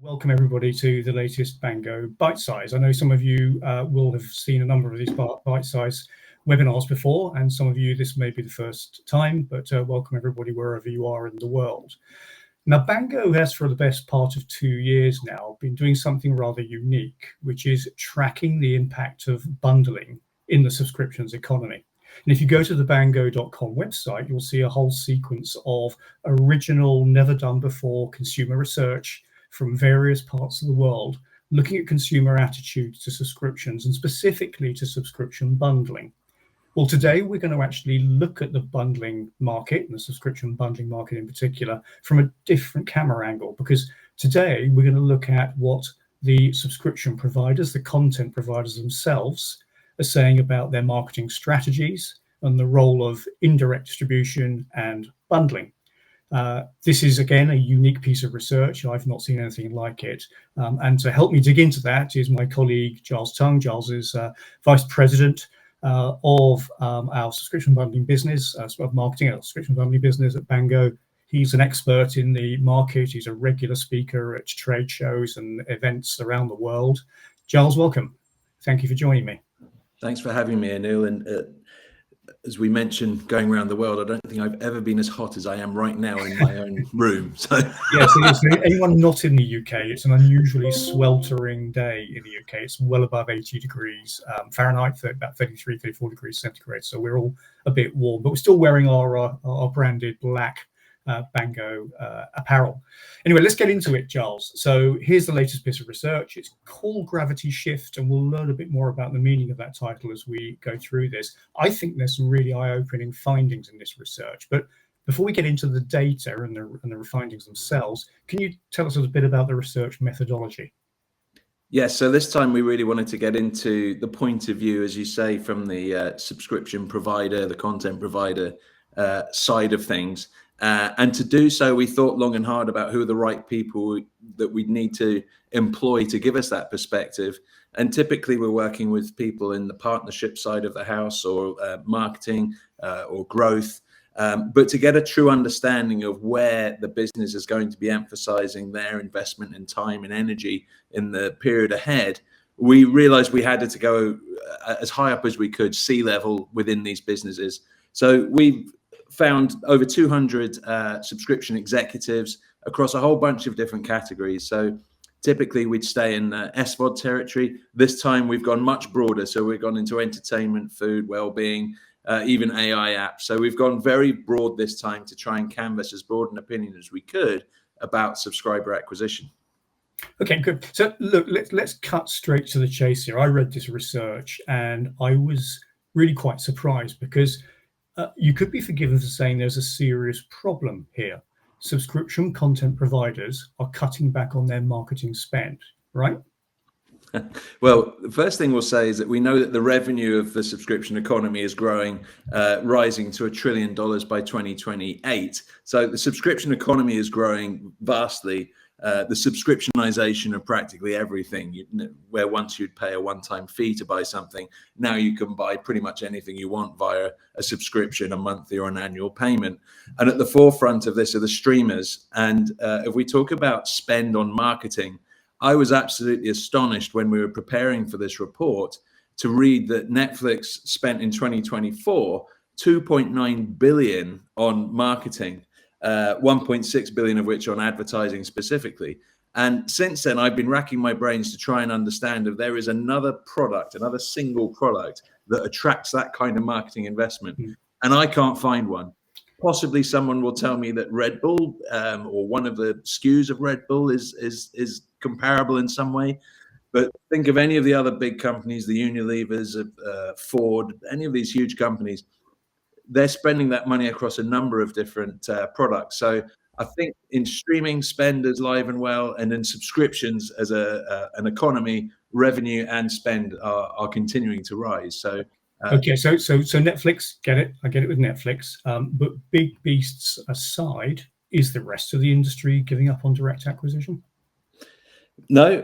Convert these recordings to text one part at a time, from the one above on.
Welcome everybody to the latest Bango Bytesize. I know some of you will have seen a number of these Bytesize webinars before, and some of you this may be the first time, but welcome everybody wherever you are in the world. Now, Bango has for the best part of 2 years now been doing something rather unique, which is tracking the impact of bundling in the subscriptions economy. And if you go to the bango.com website, you'll see a whole sequence of original, never done before consumer research from various parts of the world, looking at consumer attitudes to subscriptions and specifically to subscription bundling. Well, today we're going to actually look at the bundling market and the subscription bundling market in particular from a different camera angle, because today we're going to look at what the subscription providers, the content providers themselves, are saying about their marketing strategies and the role of indirect distribution and bundling. This is, again, a unique piece of research. I've not seen anything like it. And to help me dig into that is my colleague, Giles Tung. Giles is Vice President of our subscription bundling business, marketing, our subscription bundling business at Bango. He's an expert in the market. He's a regular speaker at trade shows and events around the world. Giles, welcome. Thank you for joining me. Thanks for having me, Anil. And as we mentioned, going around the world, I don't think I've ever been as hot as I am right now in my own room. So yes, it is. Anyone not in the UK, it's an unusually sweltering day in the UK. It's well above 80 degrees Fahrenheit, about 33, 34 degrees centigrade. So we're all a bit warm, but we're still wearing our branded black Bango apparel. Anyway, let's get into it, Giles. So here's the latest piece of research. It's called Gravity Shift, and we'll learn a bit more about the meaning of that title as we go through this. I think there's some really eye-opening findings in this research, but before we get into the data and the findings themselves, can you tell us a bit about the research methodology? Yes, so this time we really wanted to get into the point of view, as you say, from the subscription provider, the content provider side of things. And to do so, we thought long and hard about who are the right people that we'd need to employ to give us that perspective. And typically we're working with people in the partnership side of the house, or marketing or growth. But to get a true understanding of where the business is going to be emphasizing their investment in time and energy in the period ahead, we realized we had to go as high up as we could, C-level within these businesses. So we've found over 200 subscription executives across a whole bunch of different categories. So typically we'd stay in SVOD territory. This time we've gone much broader. So we've gone into entertainment, food, well-being, even AI apps. So we've gone very broad this time to try and canvass as broad an opinion as we could about subscriber acquisition. Okay, good. So look, let's cut straight to the chase here. I read this research and I was really quite surprised, because you could be forgiven for saying there's a serious problem here. Subscription content providers are cutting back on their marketing spend, right? Well, the first thing we'll say is that we know that the revenue of the subscription economy is growing, rising to $1 trillion by 2028. So the subscription economy is growing vastly. The subscriptionization of practically everything, where once you'd pay a one-time fee to buy something, now you can buy pretty much anything you want via a subscription, a monthly or an annual payment. And at the forefront of this are the streamers. And if we talk about spend on marketing, I was absolutely astonished when we were preparing for this report to read that Netflix spent in 2024 $2.9 billion on marketing, 1.6 billion of which on advertising specifically. And since then, I've been racking my brains to try and understand if there is another product, another single product that attracts that kind of marketing investment. And I can't find one. Possibly someone will tell me that Red Bull or one of the SKUs of Red Bull is comparable in some way. But think of any of the other big companies, the Unilevers, Ford, any of these huge companies. They're spending that money across a number of different products. So I think in streaming, spend is live and well, and in subscriptions as an economy, revenue and spend are continuing to rise. So okay, so Netflix, get it? I get it with Netflix. But big beasts aside, is the rest of the industry giving up on direct acquisition? No.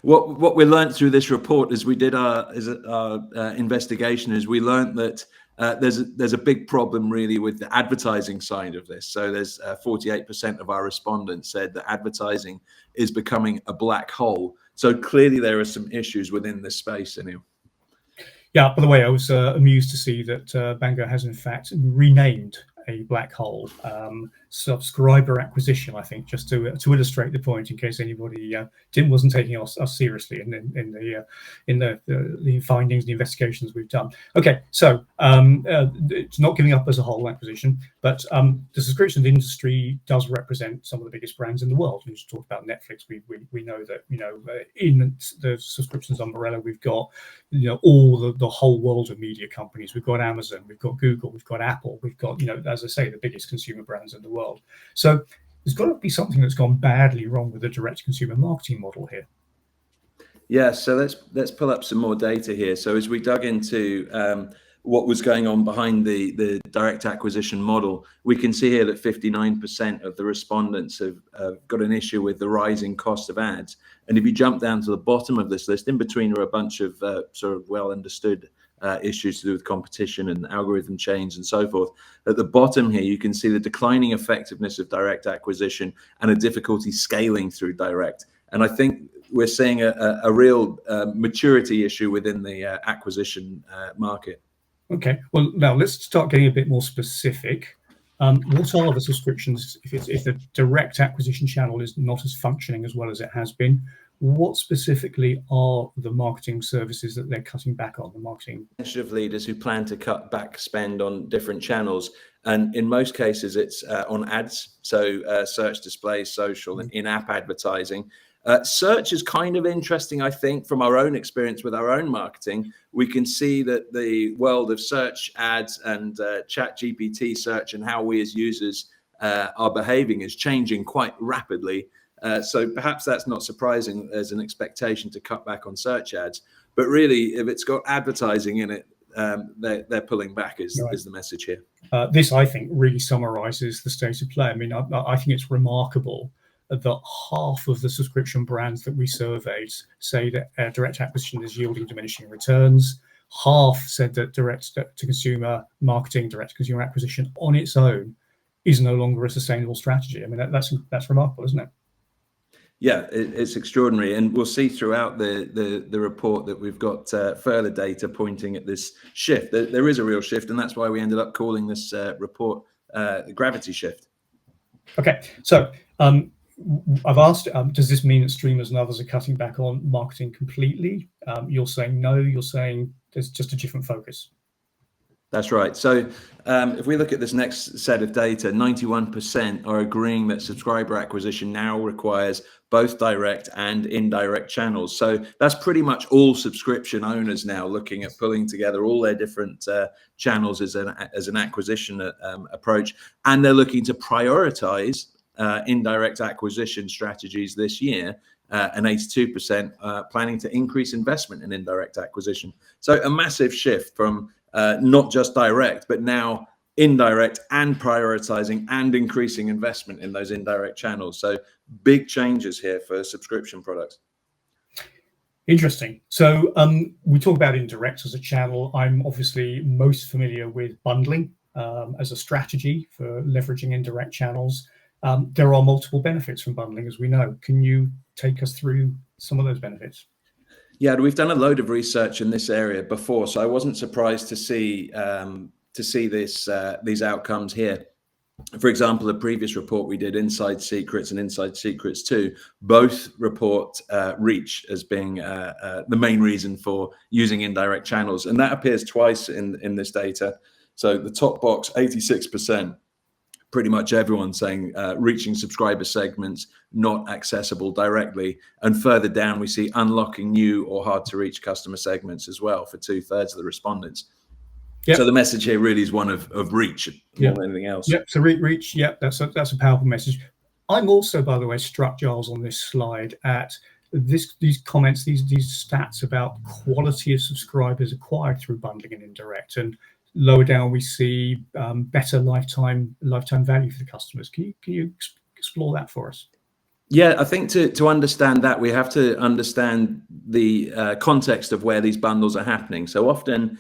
What we learned through this report as we did our investigation is we learned that there's a big problem really with the advertising side of this. So there's 48% of our respondents said that advertising is becoming a black hole. So clearly there are some issues within this space, Anil. Yeah, by the way, I was amused to see that Bango has in fact renamed a black hole subscriber acquisition, I think, just to illustrate the point, in case anybody wasn't taking us seriously in the findings, the investigations we've done. Okay, so it's not giving up as a whole acquisition, but the subscription industry does represent some of the biggest brands in the world. We just talked about Netflix. We know that, you know, in the subscriptions umbrella, we've got, you know, all the whole world of media companies. We've got Amazon, we've got Google, we've got Apple, we've got, you know, as I say, the biggest consumer brands in the world. So there's got to be something that's gone badly wrong with the direct consumer marketing model here. Yeah, so let's pull up some more data here. So as we dug into what was going on behind the direct acquisition model, we can see here that 59% of the respondents have got an issue with the rising cost of ads. And if you jump down to the bottom of this list, in between are a bunch of sort of well understood issues to do with competition and algorithm change and so forth. At the bottom here, you can see the declining effectiveness of direct acquisition and a difficulty scaling through direct. And I think we're seeing a real maturity issue within the acquisition market. Okay, well, now let's start getting a bit more specific. What are the subscriptions, if the direct acquisition channel is not as functioning as well as it has been? What specifically are the marketing services that they're cutting back on, the marketing? Of leaders who plan to cut back spend on different channels. And in most cases, it's on ads. So search, display, social, and in-app advertising. Search is kind of interesting, I think, from our own experience with our own marketing. We can see that the world of search ads and chat GPT search and how we as users are behaving is changing quite rapidly. So perhaps that's not surprising. There's an expectation to cut back on search ads, but really, if it's got advertising in it, they're pulling back is the message here. This, I think, really summarizes the state of play. I mean, I think it's remarkable that half of the subscription brands that we surveyed say that direct acquisition is yielding diminishing returns. Half said that direct to consumer marketing, direct to consumer acquisition on its own is no longer a sustainable strategy. I mean, that's remarkable, isn't it? Yeah, it's extraordinary, and we'll see throughout the report that we've got further data pointing at this shift. There is a real shift, and that's why we ended up calling this report the gravity shift. Okay, so I've asked, does this mean that streamers and others are cutting back on marketing completely? You're saying no, you're saying there's just a different focus. That's right. So if we look at this next set of data, 91% are agreeing that subscriber acquisition now requires both direct and indirect channels. So that's pretty much all subscription owners now looking at pulling together all their different channels as an acquisition approach. And they're looking to prioritize indirect acquisition strategies this year. And 82% planning to increase investment in indirect acquisition. So a massive shift from not just direct, but now indirect, and prioritizing and increasing investment in those indirect channels. So big changes here for subscription products. Interesting. So we talk about indirect as a channel. I'm obviously most familiar with bundling as a strategy for leveraging indirect channels. There are multiple benefits from bundling, as we know. Can you take us through some of those benefits? Yeah, we've done a load of research in this area before, so I wasn't surprised to see these outcomes here. For example, the previous report we did, Inside Secrets and Inside Secrets 2, both report reach as being the main reason for using indirect channels, and that appears twice in this data. So the top box, 86%. Pretty much everyone saying reaching subscriber segments not accessible directly. And further down, we see unlocking new or hard to reach customer segments as well for 2/3 of the respondents. Yep. So the message here really is one of reach more than anything else. Yep. So reach. Yep. That's a powerful message. I'm also, by the way, struck, Giles, on this slide at these comments, these stats about quality of subscribers acquired through bundling and indirect. And lower down, we see better lifetime value for the customers. Can you explore that for us? Yeah, I think to understand that, we have to understand the context of where these bundles are happening. So often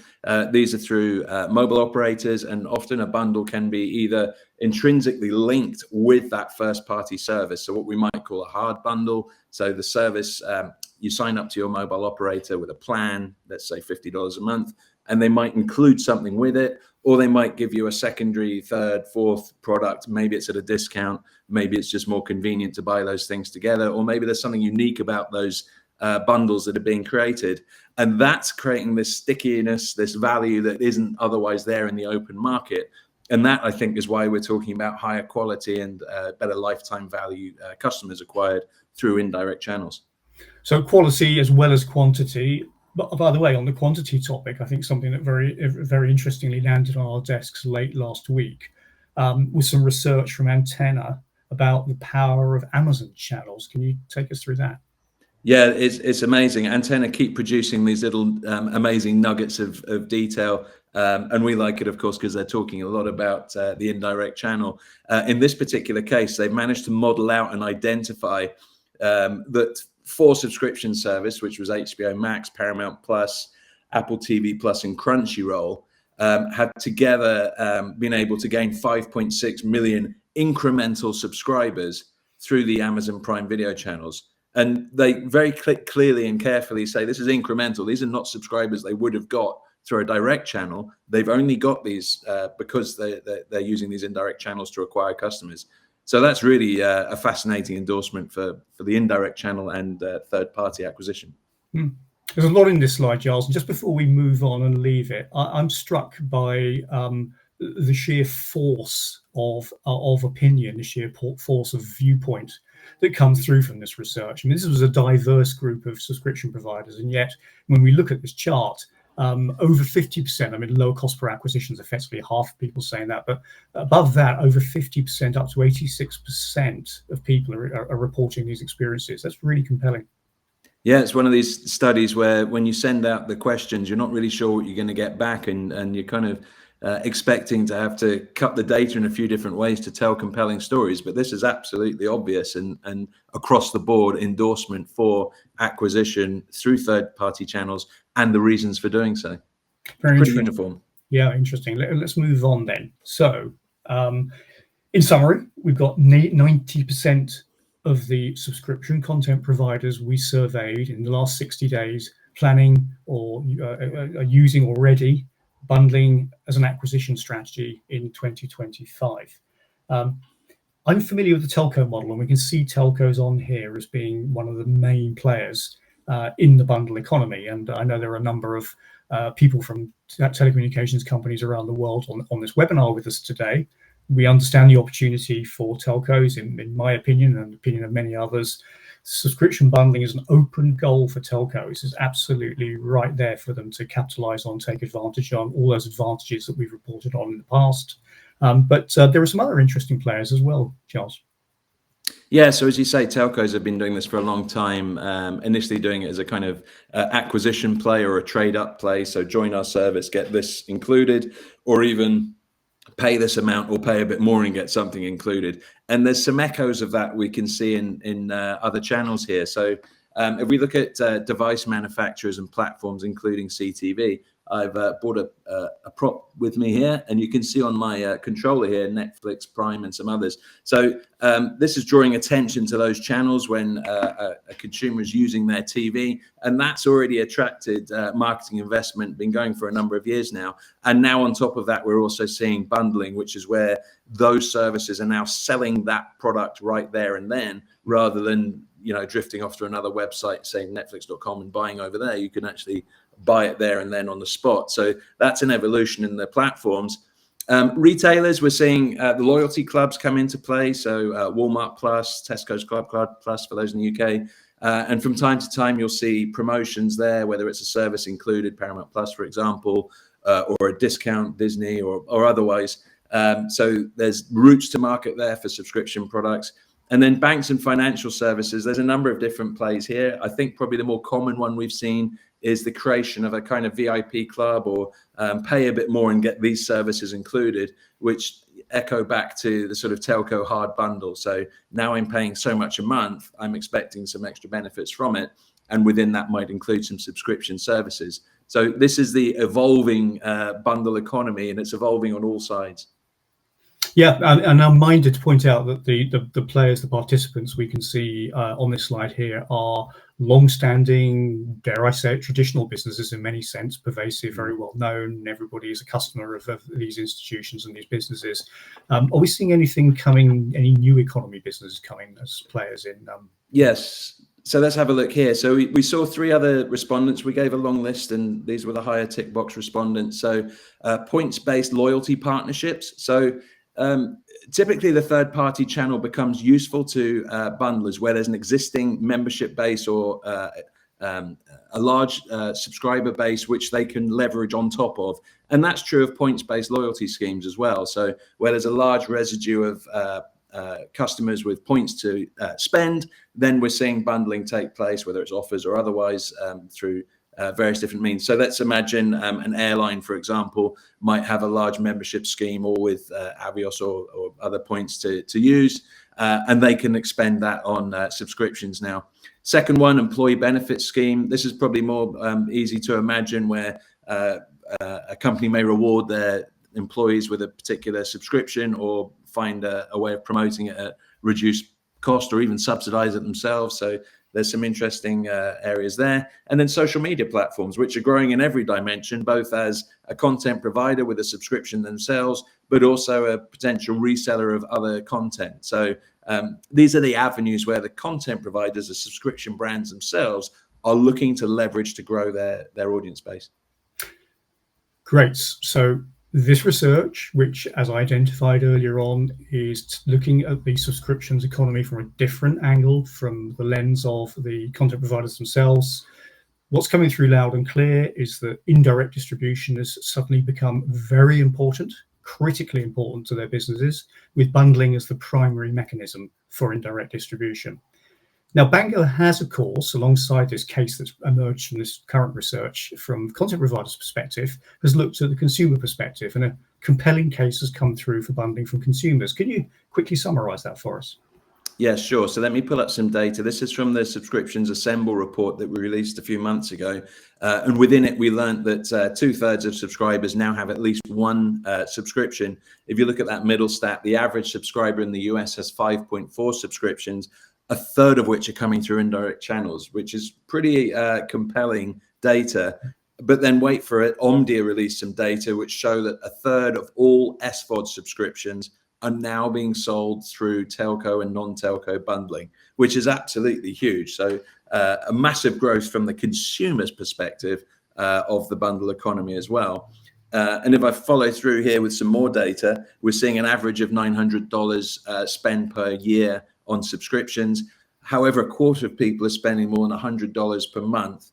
these are through mobile operators, and often a bundle can be either intrinsically linked with that first-party service. So what we might call a hard bundle. So the service, you sign up to your mobile operator with a plan, let's say $50 a month, and they might include something with it, or they might give you a secondary, third, fourth product. Maybe it's at a discount. Maybe it's just more convenient to buy those things together, or maybe there's something unique about those bundles that are being created. And that's creating this stickiness, this value that isn't otherwise there in the open market. And that, I think, is why we're talking about higher quality and better lifetime value customers acquired through indirect channels. So quality as well as quantity. But by the way, on the quantity topic, I think something that very interestingly landed on our desks late last week was some research from Antenna about the power of Amazon channels. Can you take us through that? Yeah, it's amazing. Antenna keep producing these little amazing nuggets of detail. And we like it, of course, because they're talking a lot about the indirect channel. In this particular case, they've managed to model out and identify that for subscription service, which was HBO Max, Paramount Plus, Apple TV Plus, and Crunchyroll, have together been able to gain 5.6 million incremental subscribers through the Amazon Prime Video channels. And they very clearly and carefully say this is incremental. These are not subscribers they would have got through a direct channel. They've only got these because they're using these indirect channels to acquire customers. So that's really a fascinating endorsement for the indirect channel and third-party acquisition. There's a lot in this slide, Giles. And just before we move on and leave it, I'm struck by the sheer force of opinion, the sheer force of viewpoint that comes through from this research. I mean, this was a diverse group of subscription providers, and yet when we look at this chart, over 50%, I mean, lower cost per acquisition is effectively half of people saying that, but above that, over 50%, up to 86% of people are reporting these experiences. That's really compelling. Yeah, it's one of these studies where when you send out the questions, you're not really sure what you're going to get back, and you're kind of expecting to have to cut the data in a few different ways to tell compelling stories. But this is absolutely obvious and across the board endorsement for acquisition through third-party channels and the reasons for doing so. Very pretty interesting. uniform. Yeah, interesting. Let's move on then. So, in summary, we've got 90% of the subscription content providers we surveyed in the last 60 days planning or are using already bundling as an acquisition strategy in 2025. I'm familiar with the telco model, and we can see telcos on here as being one of the main players in the bundle economy. And I know there are a number of people from telecommunications companies around the world on this webinar with us today. We understand the opportunity for telcos, in my opinion and the opinion of many others. Subscription bundling is an open goal for telcos. It's absolutely right there for them to capitalize on, take advantage on all those advantages that we've reported on in the past. But there are some other interesting players as well, Charles. Yeah, so as you say, telcos have been doing this for a long time, initially doing it as a kind of acquisition play or a trade-up play. So join our service, get this included, or even pay this amount or pay a bit more and get something included. And there's some echoes of that we can see in other channels here. So if we look at device manufacturers and platforms, including CTV, I've brought a prop with me here, and you can see on my controller here, Netflix, Prime, and some others. So this is drawing attention to those channels when a consumer is using their TV, and that's already attracted marketing investment, been going for a number of years now. And now on top of that, we're also seeing bundling, which is where those services are now selling that product right there and then, rather than drifting off to another website, saying Netflix.com, and buying over there. You can actually buy it there and then on the spot. So that's an evolution in the platforms. Retailers, we're seeing the loyalty clubs come into play. So Walmart Plus, Tesco's Club Card Plus for those in the UK. And from time to time, you'll see promotions there, whether it's a service included, Paramount Plus, for example, or a discount, Disney, or otherwise. So there's routes to market there for subscription products. And then banks and financial services, there's a number of different plays here. I think probably the more common one we've seen is the creation of a kind of VIP club, or pay a bit more and get these services included, which echo back to the sort of telco hard bundle. So now I'm paying so much a month, I'm expecting some extra benefits from it. And within that might include some subscription services. So this is the evolving bundle economy, and it's evolving on all sides. Yeah, and I'm minded to point out that the players, the participants we can see on this slide here are long-standing, dare I say it, traditional businesses in many sense, pervasive, very well known. Everybody is a customer of these institutions and these businesses. Are we seeing anything coming, any new economy businesses coming as players in? Yes. So let's have a look here. So we saw 3 other respondents. We gave a long list, and these were the higher tick box respondents. So points-based loyalty partnerships. So typically the third-party channel becomes useful to bundlers where there's an existing membership base or a large subscriber base which they can leverage on top of. And that's true of points-based loyalty schemes as well. So where there's a large residue of customers with points to spend, then we're seeing bundling take place, whether it's offers or otherwise, through various different means. So let's imagine an airline, for example, might have a large membership scheme, all with Avios or other points to use, and they can expend that on subscriptions now. Second one, employee benefits scheme. This is probably more easy to imagine, where a company may reward their employees with a particular subscription or find a way of promoting it at reduced cost or even subsidize it themselves. So there's some interesting areas there. And then social media platforms, which are growing in every dimension, both as a content provider with a subscription themselves, but also a potential reseller of other content. So these are the avenues where the content providers, the subscription brands themselves, are looking to leverage to grow their audience base. Great. So this research, which, as I identified earlier on, is looking at the subscriptions economy from a different angle, from the lens of the content providers themselves. What's coming through loud and clear is that indirect distribution has suddenly become very important, critically important to their businesses, with bundling as the primary mechanism for indirect distribution. Now, Bango has, of course, alongside this case that's emerged from this current research from content providers' perspective, has looked at the consumer perspective, and a compelling case has come through for bundling from consumers. Can you quickly summarize that for us? Yeah, sure. So let me pull up some data. This is from the Subscriptions Assemble report that we released a few months ago. And within it, we learned that 2/3 of subscribers now have at least one subscription. If you look at that middle stat, the average subscriber in the US has 5.4 subscriptions, 1/3 of which are coming through indirect channels, which is pretty compelling data. But then wait for it, Omdia released some data which show that 1/3 of all SVOD subscriptions are now being sold through telco and non-telco bundling, which is absolutely huge. So a massive growth from the consumer's perspective of the bundle economy as well. And if I follow through here with some more data, we're seeing an average of $900 spend per year on subscriptions. However, 1/4 of people are spending more than $100 per month.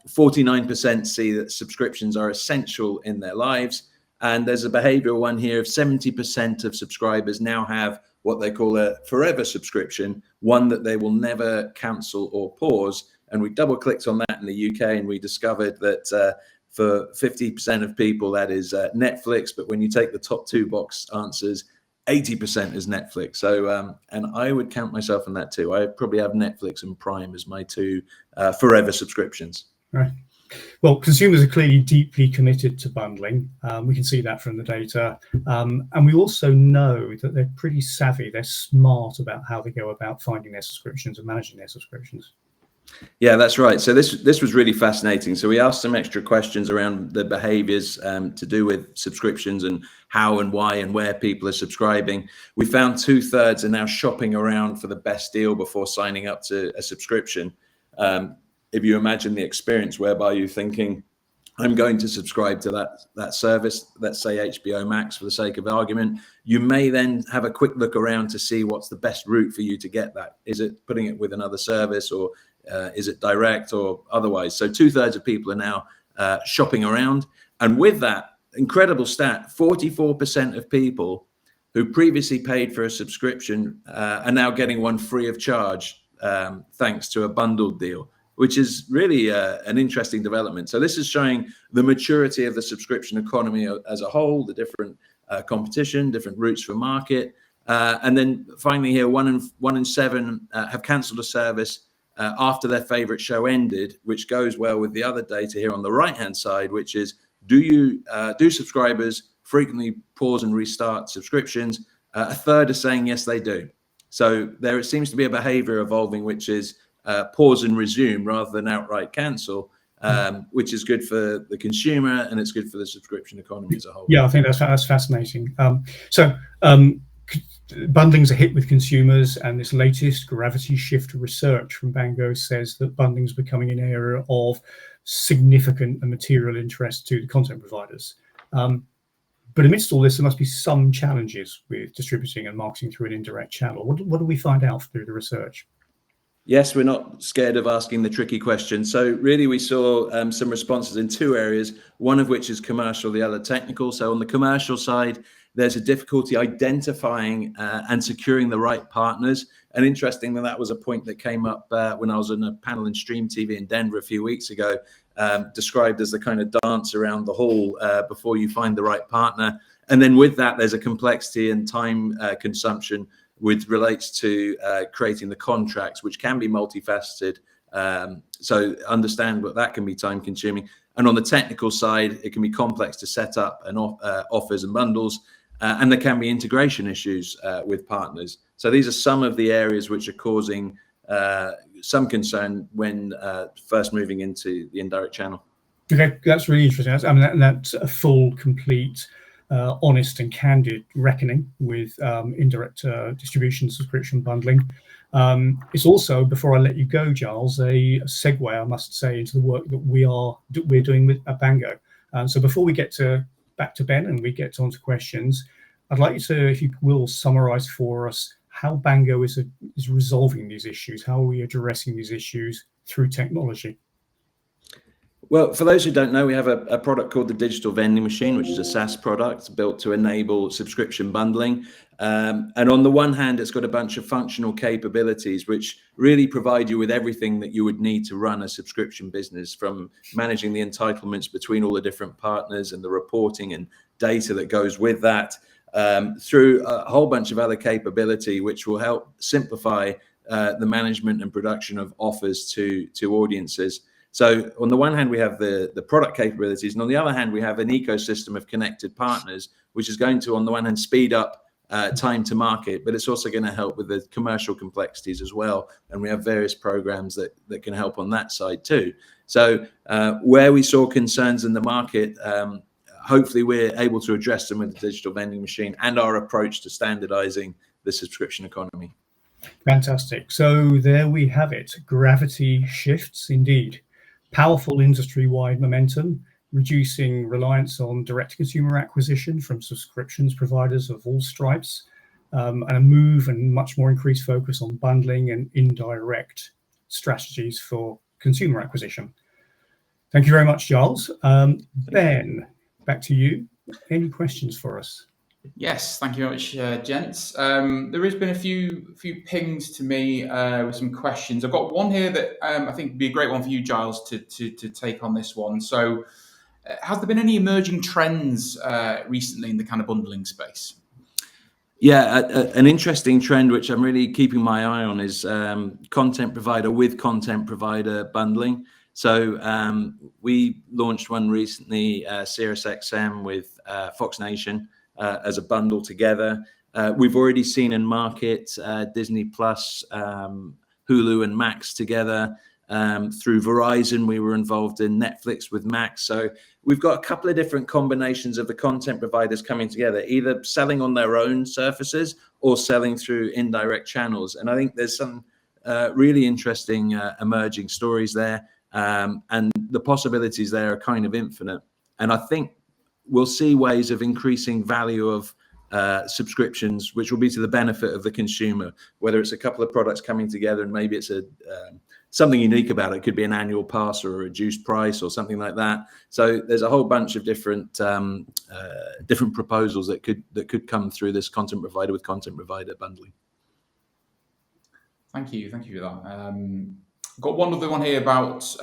49% see that subscriptions are essential in their lives. And there's a behavioral one here of 70% of subscribers now have what they call a forever subscription, one that they will never cancel or pause. And we double clicked on that in the UK, and we discovered that for 50% of people, that is Netflix. But when you take the top 2 box answers, 80% is Netflix. So, and I would count myself in that too. I probably have Netflix and Prime as my 2 forever subscriptions. Right. Well, consumers are clearly deeply committed to bundling. We can see that from the data. And we also know that they're pretty savvy. They're smart about how they go about finding their subscriptions and managing their subscriptions. Yeah, that's right. So this was really fascinating. So we asked some extra questions around the behaviors to do with subscriptions and how and why and where people are subscribing. We found 2/3 are now shopping around for the best deal before signing up to a subscription. If you imagine the experience whereby you're thinking, I'm going to subscribe to that service, let's say HBO Max for the sake of argument, you may then have a quick look around to see what's the best route for you to get that. Is it putting it with another service, or is it direct or otherwise? So 2/3 of people are now shopping around. And with that incredible stat, 44% of people who previously paid for a subscription are now getting one free of charge thanks to a bundled deal, which is really an interesting development. So this is showing the maturity of the subscription economy as a whole, the different competition, different routes for market. And then finally here, one in seven have cancelled a service after their favorite show ended, which goes well with the other data here on the right-hand side, which is, do subscribers frequently pause and restart subscriptions? A third are saying yes, they do. So there seems to be a behavior evolving, which is pause and resume rather than outright cancel, which is good for the consumer and it's good for the subscription economy as a whole. Yeah, I think that's fascinating. Bundling's a hit with consumers, and this latest gravity shift research from Bango says that bundling's becoming an area of significant and material interest to the content providers. But amidst all this, there must be some challenges with distributing and marketing through an indirect channel. What do we find out through the research? Yes, we're not scared of asking the tricky question. So really we saw some responses in two areas, one of which is commercial, the other technical. So on the commercial side, there's a difficulty identifying and securing the right partners. And interestingly, that was a point that came up when I was on a panel in Stream TV in Denver a few weeks ago, described as the kind of dance around the hall before you find the right partner. And then with that, there's a complexity and time consumption which relates to creating the contracts, which can be multifaceted. So understand what that can be time consuming. And on the technical side, it can be complex to set up and offers and bundles. And there can be integration issues with partners. So these are some of the areas which are causing some concern when first moving into the indirect channel. Okay, that's really interesting. I mean, that's a full, complete, honest and candid reckoning with indirect distribution, subscription bundling. It's also, before I let you go, Giles, a segue, I must say, into the work that we're doing with at Bango. So before we get back to Ben and we get on to questions, I'd like you to, if you will, summarize for us how Bango is resolving these issues. How are we addressing these issues through technology? Well, for those who don't know, we have a product called the Digital Vending Machine, which is a SaaS product built to enable subscription bundling. And on the one hand, it's got a bunch of functional capabilities, which really provide you with everything that you would need to run a subscription business, from managing the entitlements between all the different partners and the reporting and data that goes with that, through a whole bunch of other capability, which will help simplify the management and production of offers to audiences. So on the one hand, we have the product capabilities, and on the other hand, we have an ecosystem of connected partners, which is going to, on the one hand, speed up time to market, but it's also going to help with the commercial complexities as well. And we have various programs that can help on that side too. So where we saw concerns in the market, hopefully we're able to address them with the Digital Vending Machine and our approach to standardizing the subscription economy. Fantastic. So there we have it. Gravity shifts indeed. Powerful industry-wide momentum, reducing reliance on direct consumer acquisition from subscriptions providers of all stripes, and a move and much more increased focus on bundling and indirect strategies for consumer acquisition. Thank you very much, Giles. Ben, back to you. Any questions for us? Yes, thank you very much, gents. There has been a few pings to me with some questions. I've got one here that I think would be a great one for you, Giles, to take on this one. So, has there been any emerging trends recently in the kind of bundling space? Yeah, an interesting trend which I'm really keeping my eye on is content provider with content provider bundling. So we launched one recently, SiriusXM with Fox Nation. As a bundle together. We've already seen in market Disney Plus, Hulu and Max together. Through Verizon, we were involved in Netflix with Max. So we've got a couple of different combinations of the content providers coming together, either selling on their own surfaces or selling through indirect channels. And I think there's some really interesting emerging stories there. And the possibilities there are kind of infinite. And I think we'll see ways of increasing value of subscriptions, which will be to the benefit of the consumer, whether it's a couple of products coming together and maybe it's something unique about it. It could be an annual pass or a reduced price or something like that. So there's a whole bunch of different proposals that could come through this content provider with content provider bundling. Thank you for that. Got one other one here about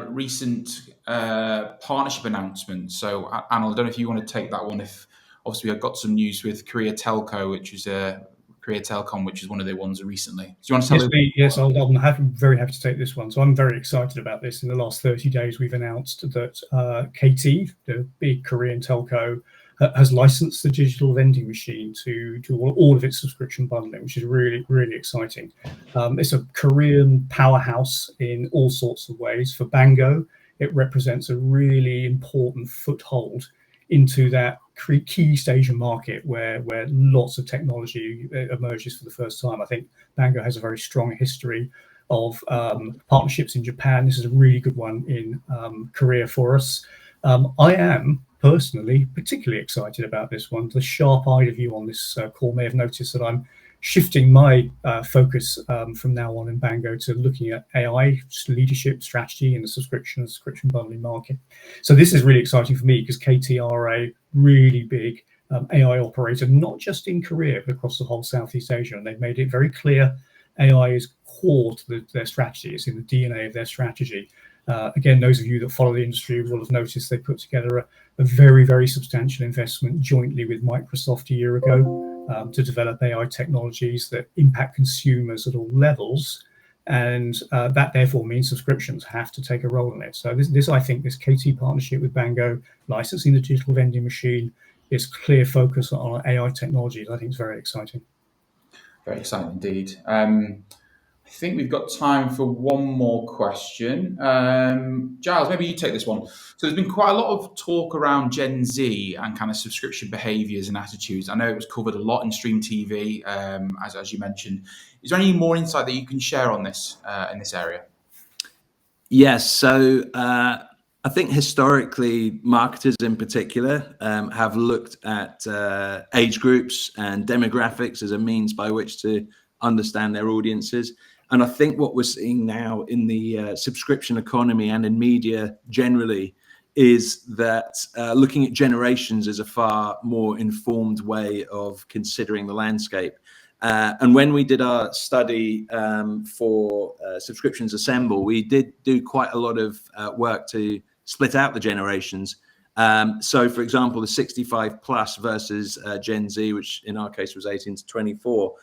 recent partnership announcements. So, Anna, I don't know if you want to take that one, obviously I've got some news with Korea Telco, which is Korea Telecom, which is one of their ones recently. Do you want to tell me? Yes, I'm very happy to take this one. So I'm very excited about this. In the last 30 days, we've announced that KT, the big Korean telco, has licensed the digital vending machine to do all of its subscription bundling, which is really, really exciting. It's a Korean powerhouse in all sorts of ways. For Bango, it represents a really important foothold into that key Asian market where lots of technology emerges for the first time. I think Bango has a very strong history of partnerships in Japan. This is a really good one in Korea for us. I am personally particularly excited about this one. The sharp-eyed of you on this call may have noticed that I'm shifting my focus from now on in Bango to looking at AI leadership strategy in the subscription bundling market. So this is really exciting for me because KT are a really big AI operator, not just in Korea, but across the whole Southeast Asia. And they've made it very clear AI is core to their strategy. It's in the DNA of their strategy. Again, those of you that follow the industry will have noticed they put together a very, very substantial investment jointly with Microsoft a year ago to develop AI technologies that impact consumers at all levels. And that therefore means subscriptions have to take a role in it. So I think this KT partnership with Bango, licensing the digital vending machine, is clear focus on AI technologies. I think it's very exciting. Very exciting indeed. I think we've got time for one more question. Giles, maybe you take this one. So there's been quite a lot of talk around Gen Z and kind of subscription behaviours and attitudes. I know it was covered a lot in Stream TV, as you mentioned. Is there any more insight that you can share on this in this area? Yes. So I think historically, marketers in particular have looked at age groups and demographics as a means by which to understand their audiences. And I think what we're seeing now in the subscription economy and in media generally is that looking at generations is a far more informed way of considering the landscape. And when we did our study for Subscriptions Assemble, we did do quite a lot of work to split out the generations. So, for example, the 65 plus versus Gen Z, which in our case was 18 to 24,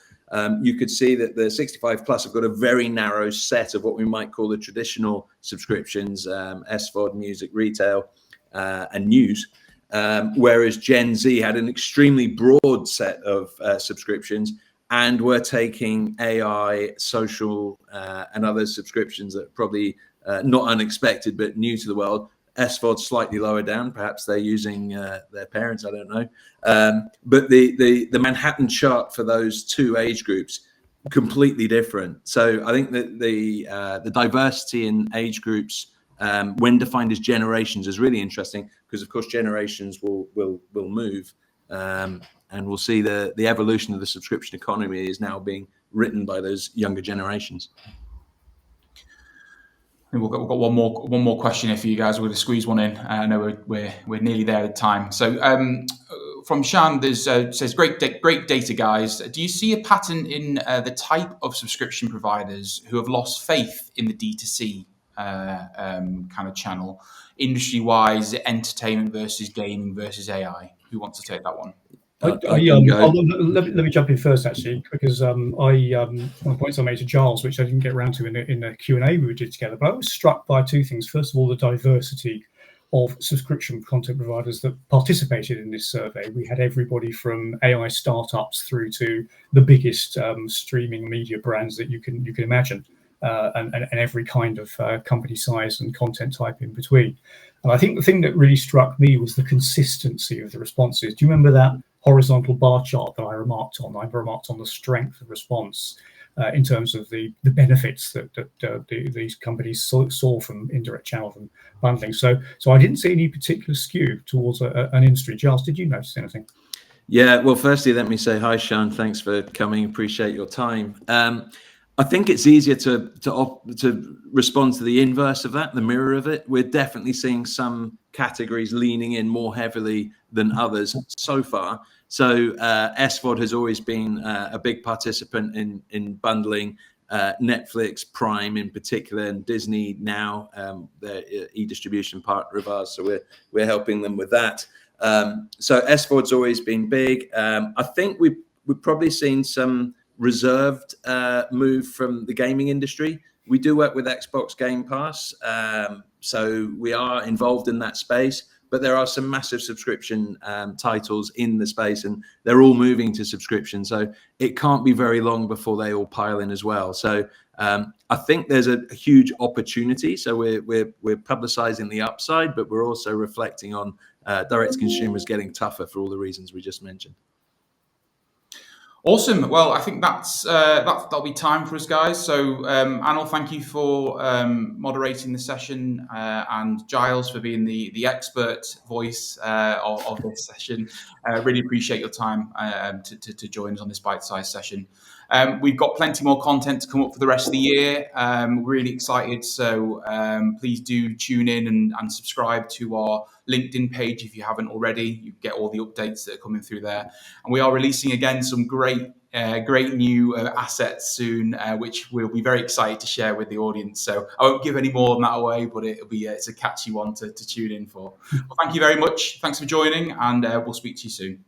you could see that the 65 plus have got a very narrow set of what we might call the traditional subscriptions, SVOD, music, retail, and news. Whereas Gen Z had an extremely broad set of subscriptions, and we're taking AI, social, and other subscriptions that are probably not unexpected but new to the world. SVOD slightly lower down, perhaps they're using their parents, I don't know. But the Manhattan chart for those two age groups completely different. So I think that the diversity in age groups, when defined as generations, is really interesting because, of course, generations will move, and we'll see the evolution of the subscription economy is now being written by those younger generations. We've got one more question here for you guys. We're going to squeeze one in. I know we're nearly there at time. So from Shan, says great data, guys. Do you see a pattern in the type of subscription providers who have lost faith in the D2C kind of channel, industry-wise, entertainment versus gaming versus AI? Who wants to take that one? Let me jump in first, actually, because one of the points I made to Giles, which I didn't get around to in the Q&A we did together, but I was struck by two things. First of all, the diversity of subscription content providers that participated in this survey. We had everybody from AI startups through to the biggest streaming media brands that you can imagine, and every kind of company size and content type in between. And I think the thing that really struck me was the consistency of the responses. Do you remember that horizontal bar chart that I remarked on? I remarked on the strength of response in terms of the benefits that these companies saw from indirect channels and bundling. So I didn't see any particular skew towards an industry. Giles, did you notice anything? Yeah, well, firstly, let me say hi, Sean. Thanks for coming. Appreciate your time. I think it's easier to respond to the inverse of that, the mirror of it. We're definitely seeing some categories leaning in more heavily than others so far. So SVOD has always been a big participant in bundling. Netflix, Prime in particular, and Disney now, they're e-distribution partner of ours. So we're helping them with that. So SVOD's always been big. I think we've probably seen some reserved move from the gaming industry. We do work with Xbox Game Pass, so we are involved in that space. But there are some massive subscription titles in the space, and they're all moving to subscription. So it can't be very long before they all pile in as well. So I think there's a huge opportunity. So we're publicizing the upside, but we're also reflecting on direct to consumers getting tougher for all the reasons we just mentioned. Awesome. Well, I think that'll be time for us, guys. So, Anil, thank you for moderating the session, and Giles for being the expert voice of this session. Really appreciate your time to join us on this bite-sized session. We've got plenty more content to come up for the rest of the year. We're really excited. So please do tune in and subscribe to our LinkedIn page if you haven't already. You get all the updates that are coming through there. And we are releasing again some great new assets soon, which we'll be very excited to share with the audience. So I won't give any more than that away, but it's a catchy one to tune in for. Well, thank you very much. Thanks for joining, and we'll speak to you soon.